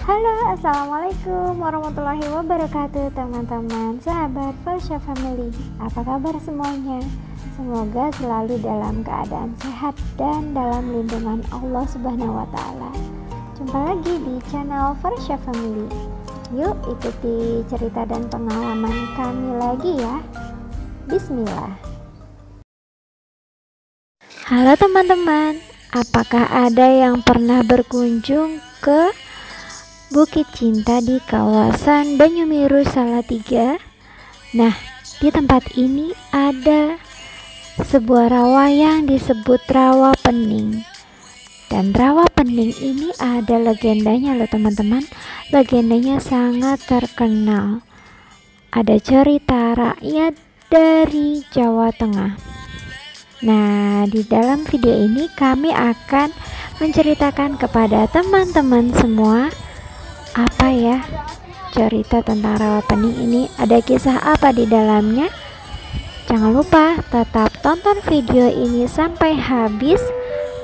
Halo, assalamualaikum warahmatullahi wabarakatuh, teman-teman, sahabat Farsha Family. Apa kabar semuanya? Semoga selalu dalam keadaan sehat dan dalam lindungan Allah Subhanahu wa Ta'ala. Jumpa lagi di channel Farsha Family. Yuk ikuti cerita dan pengalaman kami lagi ya. Bismillah. Halo teman-teman, apakah ada yang pernah berkunjung ke Bukit Cinta di kawasan Banyumiru Salatiga? Nah, di tempat ini ada sebuah rawa yang disebut Rawa Pening. Dan Rawa Pening ini ada legendanya loh teman-teman. Legendanya sangat terkenal. Ada cerita rakyat dari Jawa Tengah. Nah, di dalam video ini kami akan menceritakan kepada teman-teman semua apa ya cerita tentang Rawa Pening ini, ada kisah apa di dalamnya. Jangan lupa tetap tonton video ini sampai habis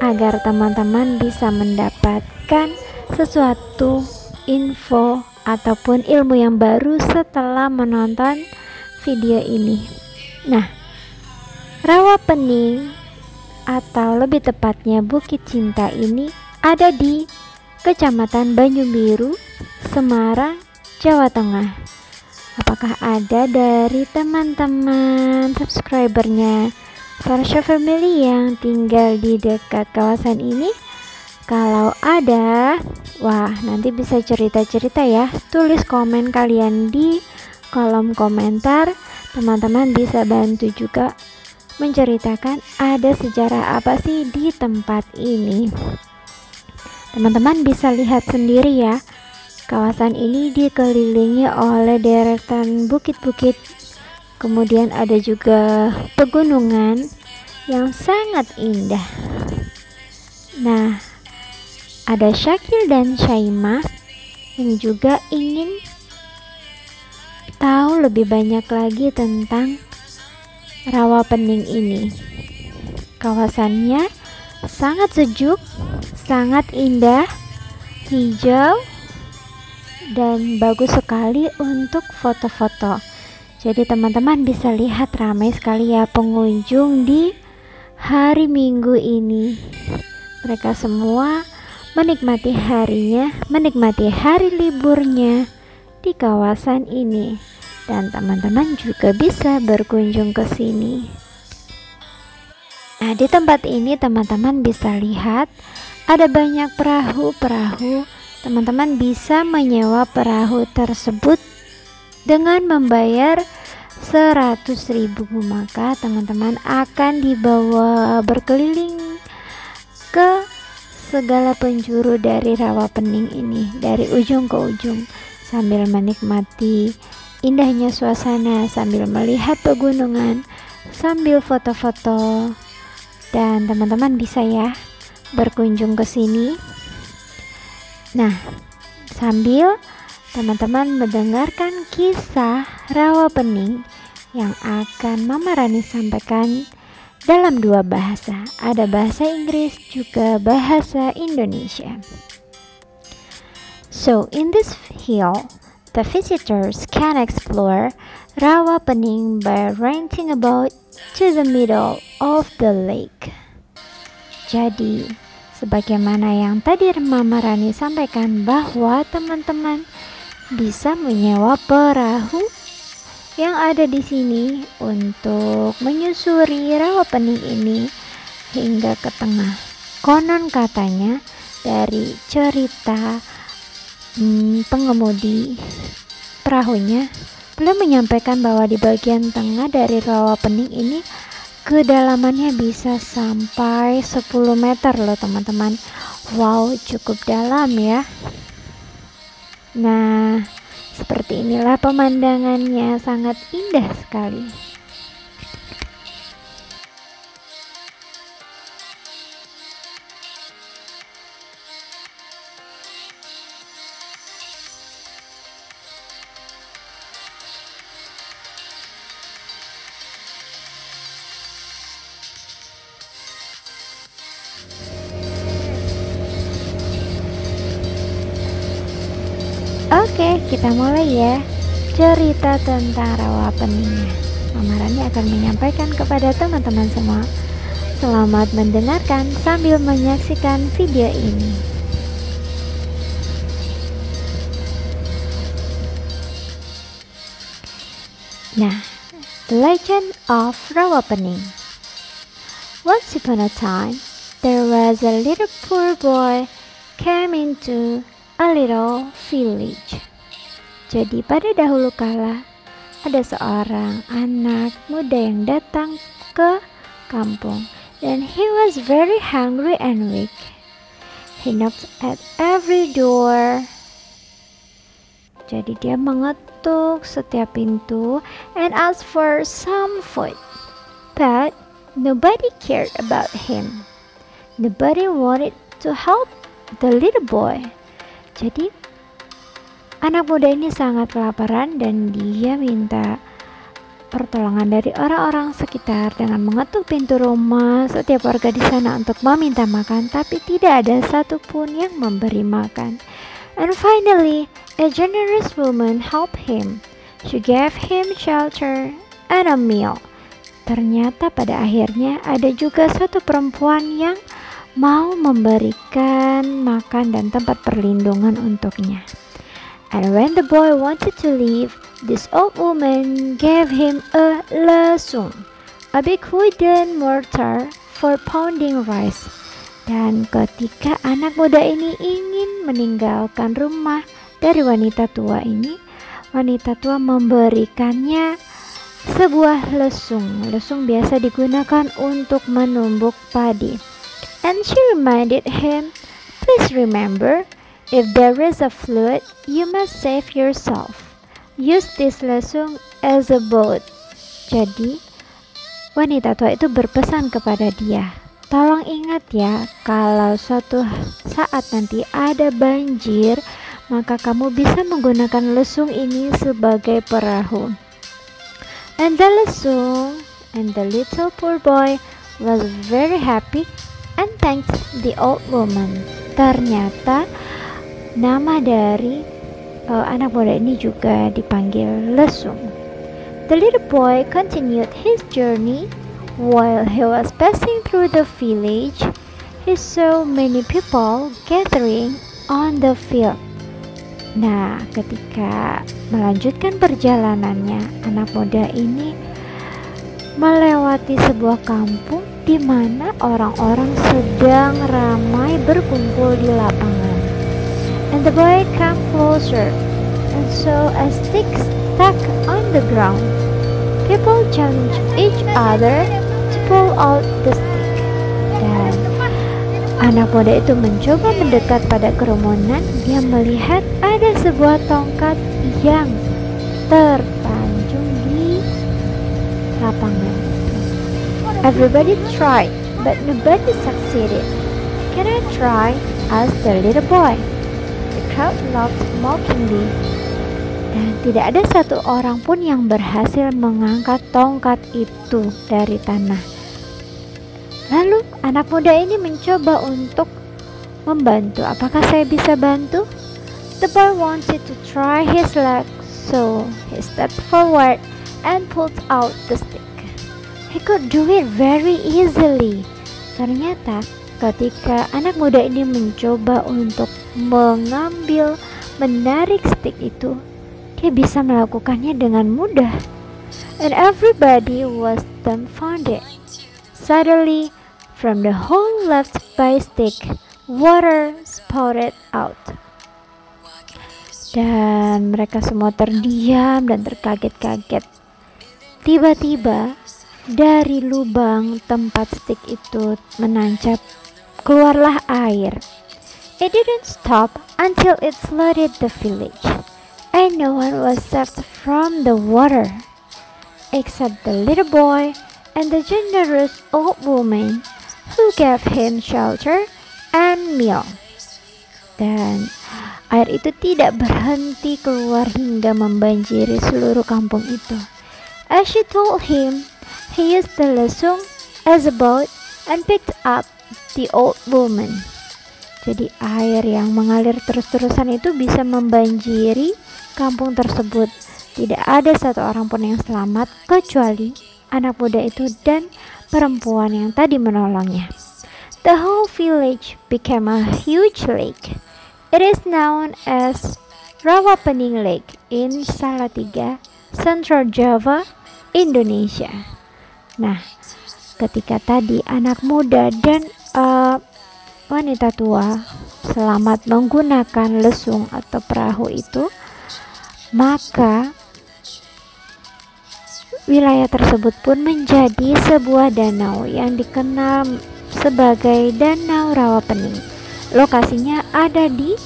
agar teman-teman bisa mendapatkan sesuatu info ataupun ilmu yang baru setelah menonton video ini. Nah, Rawa Pening atau lebih tepatnya Bukit Cinta ini ada di Kecamatan Banyumiru, Semarang, Jawa Tengah. Apakah ada dari teman-teman subscribernya Farsha Family yang tinggal di dekat kawasan ini? Kalau ada, wah nanti bisa cerita-cerita ya. Tulis komen kalian di kolom komentar. Teman-teman bisa bantu juga menceritakan ada sejarah apa sih di tempat ini. Teman-teman bisa lihat sendiri ya, kawasan ini dikelilingi oleh deretan bukit-bukit, kemudian ada juga pegunungan yang sangat indah. Nah, ada Syakil dan Syaimah yang juga ingin tahu lebih banyak lagi tentang Rawa Pening ini. Kawasannya sangat sejuk, sangat indah, hijau, dan bagus sekali untuk foto-foto. Jadi teman-teman bisa lihat ramai sekali ya pengunjung di hari Minggu ini. Mereka semua menikmati harinya, menikmati hari liburnya di kawasan ini. Dan teman-teman juga bisa berkunjung ke sini. Nah, di tempat ini teman-teman bisa lihat ada banyak perahu-perahu. Teman-teman bisa menyewa perahu tersebut dengan membayar 100.000, maka teman-teman akan dibawa berkeliling ke segala penjuru dari Rawa Pening ini, dari ujung ke ujung, sambil menikmati indahnya suasana, sambil melihat pegunungan, sambil foto-foto. Dan teman-teman bisa ya berkunjung ke sini. Nah, sambil teman-teman mendengarkan kisah Rawa Pening yang akan Mama Rani sampaikan dalam dua bahasa. Ada bahasa Inggris juga bahasa Indonesia. So, in this hill, the visitors can explore Rawa Pening by renting a boat to the middle of the lake. Jadi, sebagaimana yang tadi Mama Rani sampaikan bahwa teman-teman bisa menyewa perahu yang ada di sini untuk menyusuri Rawa Pening ini hingga ke tengah. Konon katanya dari cerita pengemudi perahunya, beliau menyampaikan bahwa di bagian tengah dari Rawa Pening ini kedalamannya bisa sampai 10 meter loh teman-teman. Wow, cukup dalam ya. Nah, seperti inilah pemandangannya, sangat indah sekali. Oke, kita mulai ya. Cerita tentang rawa peningnya. Mama Rani akan menyampaikan kepada teman-teman semua. Selamat mendengarkan sambil menyaksikan video ini. Nah, The Legend of Rawa Pening. Once upon a time, there was a little poor boy came into a little village. Jadi pada dahulu kala, ada seorang anak muda yang datang ke kampung, and he was very hungry and weak. He knocked at every door. Jadi dia mengetuk setiap pintu and asked for some food. But nobody cared about him. Nobody wanted to help the little boy. Jadi anak muda ini sangat kelaparan dan dia minta pertolongan dari orang-orang sekitar dengan mengetuk pintu rumah setiap warga di sana untuk meminta makan, tapi tidak ada satupun yang memberi makan. And finally, a generous woman helped him. She gave him shelter and a meal. Ternyata pada akhirnya ada juga satu perempuan yang mau memberikan makan dan tempat perlindungan untuknya. And when the boy wanted to leave, this old woman gave him a lesung, a big wooden mortar for pounding rice. Dan ketika anak muda ini ingin meninggalkan rumah dari wanita tua ini, wanita tua memberikannya sebuah lesung. Lesung biasa digunakan untuk menumbuk padi. And she reminded him, please remember, if there is a flood, you must save yourself. Use this lesung as a boat. Jadi, wanita tua itu berpesan kepada dia, tolong ingat ya, kalau suatu saat nanti ada banjir, maka kamu bisa menggunakan lesung ini sebagai perahu. And the lesung and the little poor boy was very happy and thanked the old woman. Ternyata nama dari anak muda ini juga dipanggil lesung. The little boy continued his journey. While he was passing through the village, he saw many people gathering on the field. Nah, ketika melanjutkan perjalanannya, anak muda ini melewati sebuah kampung di mana orang-orang sedang ramai berkumpul di lapangan. And the boy came closer and saw a stick stuck on the ground. People challenged each other to pull out the stick. Dan anak muda itu mencoba mendekat pada kerumunan. Dia melihat ada sebuah tongkat yang terpancung di lapangan. Everybody tried, but nobody succeeded. Can I try? Asked the little boy. The crowd laughed mockingly. Dan tidak ada satu orang pun yang berhasil mengangkat tongkat itu dari tanah. Lalu anak muda ini mencoba untuk membantu. Apakah saya bisa bantu? The boy wanted to try his luck, so he stepped forward and pulled out the stick. He could do it very easily. Ternyata ketika anak muda ini mencoba untuk menarik stick itu, dia bisa melakukannya dengan mudah. And everybody was dumbfounded. Suddenly, from the hole left by stick, water spouted out. Dan mereka semua terdiam dan terkaget-kaget. Tiba-tiba, dari lubang tempat stick itu menancap, keluarlah air. It didn't stop until it flooded the village. And no one was saved from the water, except the little boy and the generous old woman who gave him shelter and meal. Dan air itu tidak berhenti keluar hingga membanjiri seluruh kampung itu. As she told him, he used the lesung as a boat and picked up the old woman. Jadi air yang mengalir terus-terusan itu bisa membanjiri kampung tersebut. Tidak ada satu orang pun yang selamat kecuali anak muda itu dan perempuan yang tadi menolongnya. The whole village became a huge lake. It is known as Rawapening Lake in Salatiga, Central Java, Indonesia. Nah, ketika tadi anak muda dan wanita tua selamat menggunakan lesung atau perahu itu, maka wilayah tersebut pun menjadi sebuah danau yang dikenal sebagai Danau Rawapening. Lokasinya ada di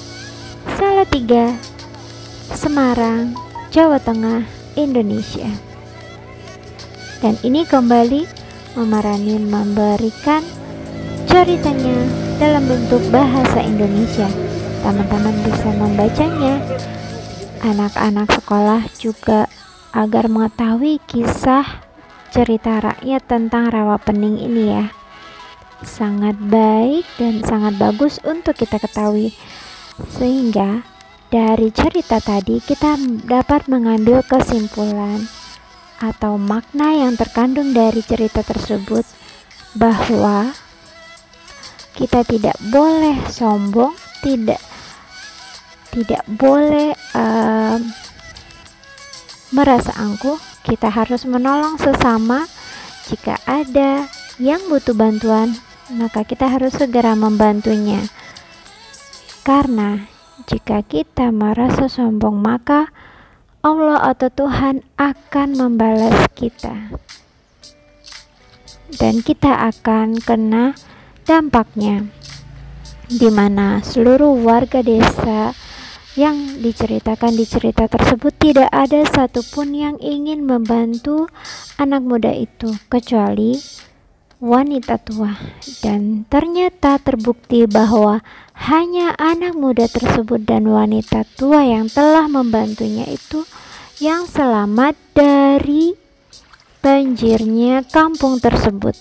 Salatiga, Semarang, Jawa Tengah, Indonesia. Dan ini kembali Memarani memberikan ceritanya dalam bentuk bahasa Indonesia. Teman-teman bisa membacanya. Anak-anak sekolah juga agar mengetahui kisah cerita rakyat tentang Rawapening ini ya. Sangat baik dan sangat bagus untuk kita ketahui. Sehingga dari cerita tadi kita dapat mengambil kesimpulan atau makna yang terkandung dari cerita tersebut, bahwa kita tidak boleh sombong, tidak boleh merasa angkuh. Kita harus menolong sesama. Jika ada yang butuh bantuan, maka kita harus segera membantunya. Karena jika kita merasa sombong, maka Allah atau Tuhan akan membalas kita, dan kita akan kena dampaknya, di mana seluruh warga desa yang diceritakan di cerita tersebut tidak ada satupun yang ingin membantu anak muda itu kecuali wanita tua. Dan ternyata terbukti bahwa hanya anak muda tersebut dan wanita tua yang telah membantunya itu yang selamat dari banjirnya kampung tersebut.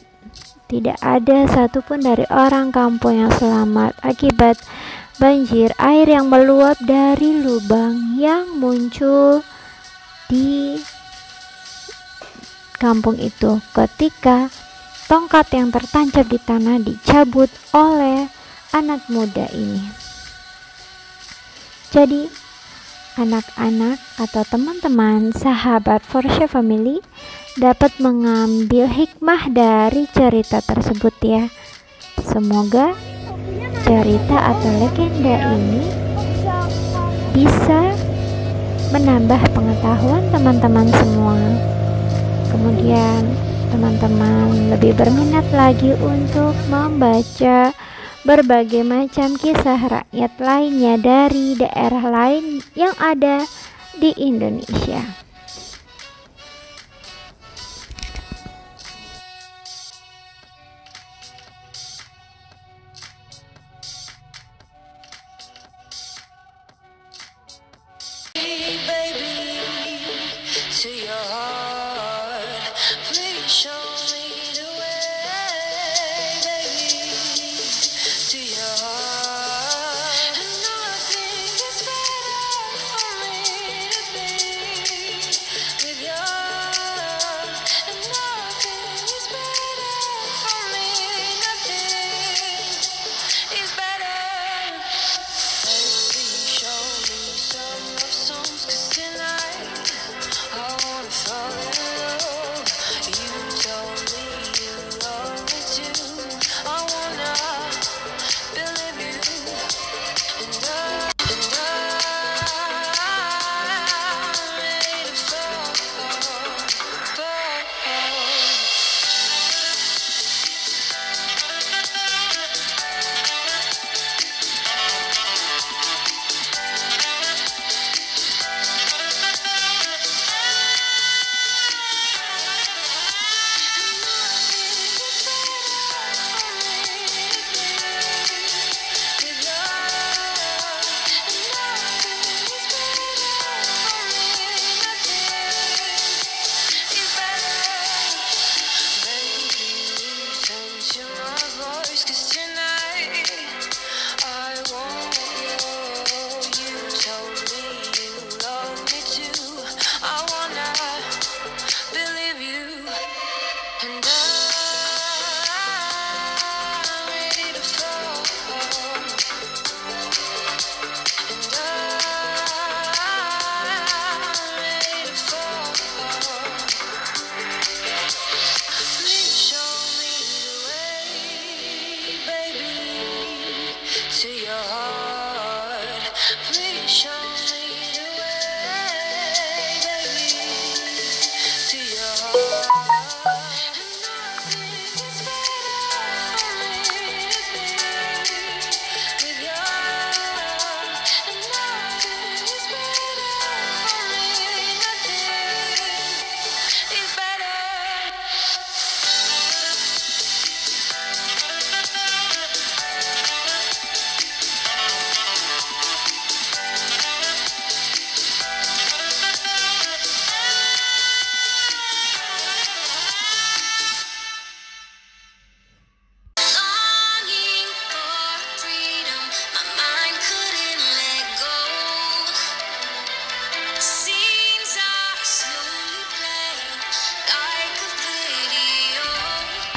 Tidak ada satupun dari orang kampung yang selamat akibat banjir air yang meluap dari lubang yang muncul di kampung itu ketika tongkat yang tertancap di tanah dicabut oleh anak muda ini. Jadi anak-anak atau teman-teman sahabat Forsha Family dapat mengambil hikmah dari cerita tersebut ya. Semoga cerita atau legenda ini bisa menambah pengetahuan teman-teman semua. Kemudian teman-teman lebih berminat lagi untuk membaca berbagai macam kisah rakyat lainnya dari daerah lain yang ada di Indonesia.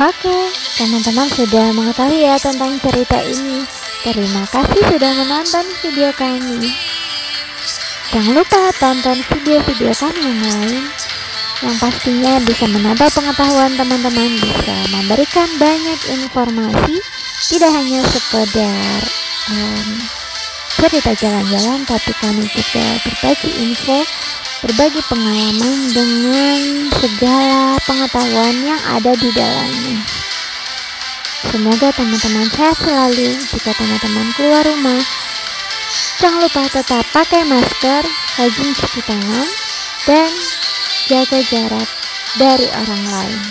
Oke, teman-teman sudah mengetahui ya tentang cerita ini. Terima kasih sudah menonton video kami. Jangan lupa tonton video-video kami yang lain, yang pastinya bisa menambah pengetahuan teman-teman, bisa memberikan banyak informasi, tidak hanya sekedar cerita jalan-jalan, tapi kami juga berbagi info, berbagi pengalaman dengan segala pengetahuan yang ada di dalamnya. Semoga teman-teman sehat selalu. Jika teman-teman keluar rumah, jangan lupa tetap pakai masker, rajin cuci tangan, dan jaga jarak dari orang lain.